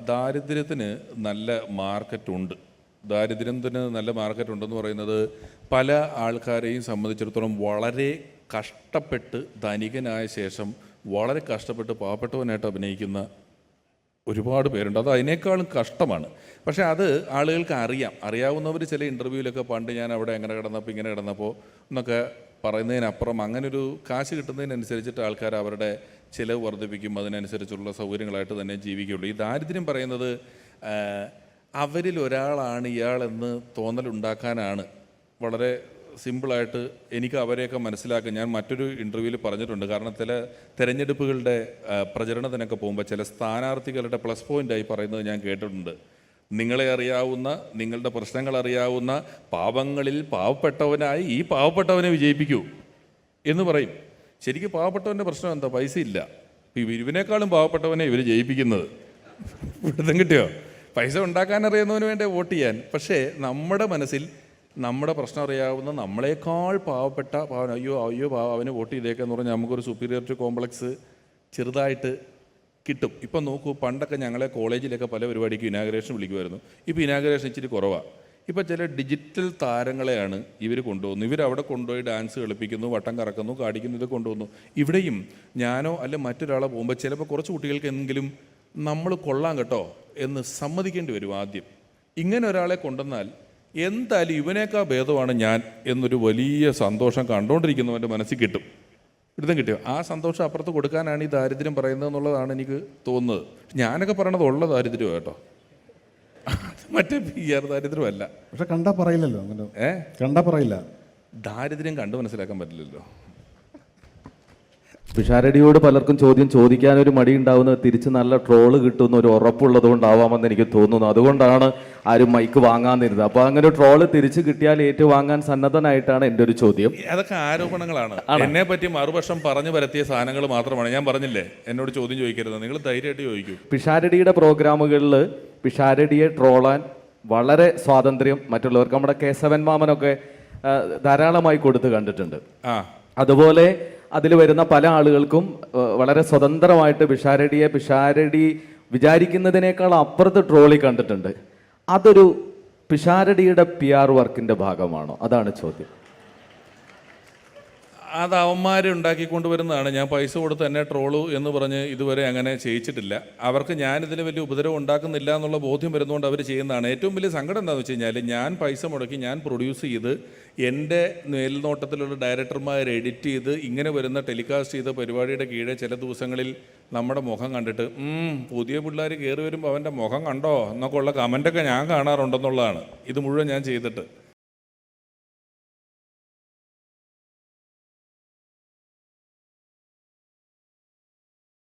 ദാരിദ്ര്യത്തിന് നല്ല മാർക്കറ്റുണ്ട്. ദാരിദ്ര്യത്തിന് നല്ല മാർക്കറ്റുണ്ടെന്ന് പറയുന്നത് പല ആൾക്കാരെയും സംബന്ധിച്ചിടത്തോളം വളരെ കഷ്ടപ്പെട്ട് ധനികനായ ശേഷം വളരെ കഷ്ടപ്പെട്ട് പാവപ്പെട്ടവനായിട്ട് അഭിനയിക്കുന്ന ഒരുപാട് പേരുണ്ട്. അത് അതിനേക്കാളും കഷ്ടമാണ്. പക്ഷേ അത് ആളുകൾക്ക് അറിയാവുന്നവർ ചില ഇൻ്റർവ്യൂവിലൊക്കെ പണ്ട് ഞാൻ അവിടെ എങ്ങനെ കിടന്നപ്പോൾ ഇങ്ങനെ കിടന്നപ്പോൾ എന്നൊക്കെ പറയുന്നതിനപ്പുറം അങ്ങനൊരു കാശ് കിട്ടുന്നതിനനുസരിച്ചിട്ട് ആൾക്കാർ അവരുടെ ചിലവ് വർദ്ധിപ്പിക്കും, അതിനനുസരിച്ചുള്ള സൗകര്യങ്ങളായിട്ട് തന്നെ ജീവിക്കുകയുള്ളൂ. ഈ ദാരിദ്ര്യം പറയുന്നത് അവരിൽ ഒരാളാണ് ഇയാളെന്ന് തോന്നലുണ്ടാക്കാനാണ്. വളരെ സിമ്പിളായിട്ട് എനിക്ക് അവരെയൊക്കെ മനസ്സിലാക്കാൻ ഞാൻ മറ്റൊരു ഇൻ്റർവ്യൂവിൽ പറഞ്ഞിട്ടുണ്ട്. കാരണം ചില തെരഞ്ഞെടുപ്പുകളുടെ പ്രചരണത്തിനൊക്കെ പോകുമ്പോൾ ചില സ്ഥാനാർത്ഥികളുടെ പ്ലസ് പോയിൻ്റായി പറയുന്നത് ഞാൻ കേട്ടിട്ടുണ്ട്. നിങ്ങളെ അറിയാവുന്ന, നിങ്ങളുടെ പ്രശ്നങ്ങൾ അറിയാവുന്ന പാവങ്ങളിൽ പാവപ്പെട്ടവനായി ഈ പാവപ്പെട്ടവനെ വിജയിപ്പിക്കൂ എന്ന് പറയും. ശരിക്കും പാവപ്പെട്ടവൻ്റെ പ്രശ്നം എന്താ? പൈസ ഇല്ല. ഇവനേക്കാളും പാവപ്പെട്ടവനെ ഇവർ ജയിപ്പിക്കുന്നത്. പിടുത്തം കിട്ടിയോ? പൈസ ഉണ്ടാക്കാൻ അറിയുന്നവന് വേണ്ടേ വോട്ട് ചെയ്യാൻ. പക്ഷേ നമ്മുടെ മനസ്സിൽ നമ്മുടെ പ്രശ്നം അറിയാവുന്ന നമ്മളെക്കാൾ പാവപ്പെട്ട അയ്യോ അവന് വോട്ട് ചെയ്തേക്കെന്ന് പറഞ്ഞാൽ നമുക്കൊരു സുപ്പീരിയോറിറ്റി കോംപ്ലക്സ് ചെറുതായിട്ട് കിട്ടും. ഇപ്പം നോക്കൂ, പണ്ടൊക്കെ ഞങ്ങളെ കോളേജിലൊക്കെ പല പരിപാടിക്ക് ഇനാഗുറേഷൻ വിളിക്കുമായിരുന്നു. ഇപ്പോൾ ഇനാഗുറേഷൻ ഇച്ചിരി കുറവാണ്. ഇപ്പോൾ ചില ഡിജിറ്റൽ താരങ്ങളെയാണ് ഇവർ കൊണ്ടുപോകുന്നു. ഇവരവിടെ കൊണ്ടുപോയി ഡാൻസ് കളിപ്പിക്കുന്നു, വട്ടം കറക്കുന്നു, കാടിക്കുന്നു, ഇത് കൊണ്ടുപോകുന്നു. ഇവിടെയും ഞാനോ അല്ല മറ്റൊരാളെ പോകുമ്പോൾ ചിലപ്പോൾ കുറച്ച് കുട്ടികൾക്കെങ്കിലും നമ്മൾ കൊള്ളാം കേട്ടോ എന്ന് സമ്മതിക്കേണ്ടി വരും ആദ്യം. ഇങ്ങനെ ഒരാളെ കൊണ്ടുവന്നാൽ എന്തായാലും ഇവനേക്കാൾ ഭേദമാണ് ഞാൻ എന്നൊരു വലിയ സന്തോഷം കണ്ടുകൊണ്ടിരിക്കുന്നവൻ്റെ മനസ്സിൽ കിട്ടും. ഇടുതം കിട്ടിയോ? ആ സന്തോഷം അപ്പുറത്ത് കൊടുക്കാനാണ് ഈ ദാരിദ്ര്യം പറയുന്നത് എന്നുള്ളതാണ് എനിക്ക് തോന്നുന്നത്. ഞാനൊക്കെ പറയണത് ഉള്ള ദാരിദ്ര്യം കേട്ടോ, മറ്റേ ദാരിദ്ര്യമല്ല. പക്ഷെ കണ്ടാ പറയില്ലല്ലോ. കണ്ടാ പറയില്ല. ദാരിദ്ര്യം കണ്ടു മനസ്സിലാക്കാൻ പറ്റില്ലല്ലോ. പിഷാരടിയോട് പലർക്കും ചോദ്യം ചോദിക്കാനൊരു മടി ഉണ്ടാവുന്നത് തിരിച്ച് നല്ല ട്രോള് കിട്ടുന്ന ഒരു ഉറപ്പുള്ളത് കൊണ്ടാവാമെന്ന് എനിക്ക് തോന്നുന്നു. അതുകൊണ്ടാണ് ആരും മൈക്ക് വാങ്ങാന്നിരുന്നത്. അപ്പോൾ അങ്ങനെ ട്രോള് തിരിച്ച് കിട്ടിയാൽ ഏറ്റുവാങ്ങാൻ സന്നദ്ധനായിട്ടാണ് എൻ്റെ ഒരു ചോദ്യം. അതൊക്കെ ആരോപണങ്ങളാണ്. എന്നെ പറ്റി മറുപക്ഷം പറഞ്ഞു വരത്തിയ സാധനങ്ങൾ മാത്രമാണ്. ഞാൻ പറഞ്ഞില്ലേ, എന്നോട് ചോദ്യം ചോദിക്കരുത്, നിങ്ങൾ ധൈര്യമായിട്ട് ചോദിക്കൂ. പിഷാരടിയുടെ പ്രോഗ്രാമുകളിൽ പിഷാരടിയെ ട്രോളാൻ വളരെ സ്വാതന്ത്ര്യം മറ്റുള്ളവർക്ക്, നമ്മുടെ കേശവൻ മാമനൊക്കെ ധാരാളമായി കൊടുത്ത് കണ്ടിട്ടുണ്ട്. അതുപോലെ അതിൽ വരുന്ന പല ആളുകൾക്കും വളരെ സ്വതന്ത്രമായിട്ട് പിഷാരടി വിചാരിക്കുന്നതിനേക്കാൾ അപ്പുറത്ത് ട്രോളി കണ്ടിട്ടുണ്ട്. അതൊരു പിഷാരടിയുടെ PR വർക്കിന്റെ ഭാഗമാണോ? അതാണ് ചോദ്യം. അത് അവന്മാർ ഉണ്ടാക്കിക്കൊണ്ടുവരുന്നതാണ്. ഞാൻ പൈസ കൊടുത്ത് എന്നെ ട്രോളു എന്ന് പറഞ്ഞ് ഇതുവരെ അങ്ങനെ ചെയ്യിച്ചിട്ടില്ല. അവർക്ക് ഞാനിതിൽ വലിയ ഉപദ്രവം ഉണ്ടാക്കുന്നില്ല എന്നുള്ള ബോധ്യം വരുന്നതുകൊണ്ട് അവർ ചെയ്യുന്നതാണ്. ഏറ്റവും വലിയ സങ്കടം എന്താണെന്ന് വെച്ച് കഴിഞ്ഞാൽ, ഞാൻ പൈസ മുടക്കി ഞാൻ പ്രൊഡ്യൂസ് ചെയ്ത് എൻ്റെ മേൽനോട്ടത്തിലുള്ള ഡയറക്ടർമാർ എഡിറ്റ് ചെയ്ത് ഇങ്ങനെ വരുന്ന ടെലികാസ്റ്റ് ചെയ്ത പരിപാടിയുടെ കീഴെ ചില ദിവസങ്ങളിൽ നമ്മുടെ മുഖം കണ്ടിട്ട് പുതിയ പിള്ളേർ കയറി വരുമ്പോൾ അവൻ്റെ മുഖം കണ്ടോ എന്നൊക്കെ ഉള്ള കമൻറ്റൊക്കെ ഞാൻ കാണാറുണ്ടെന്നുള്ളതാണ്. ഇത് മുഴുവൻ ഞാൻ ചെയ്തിട്ട്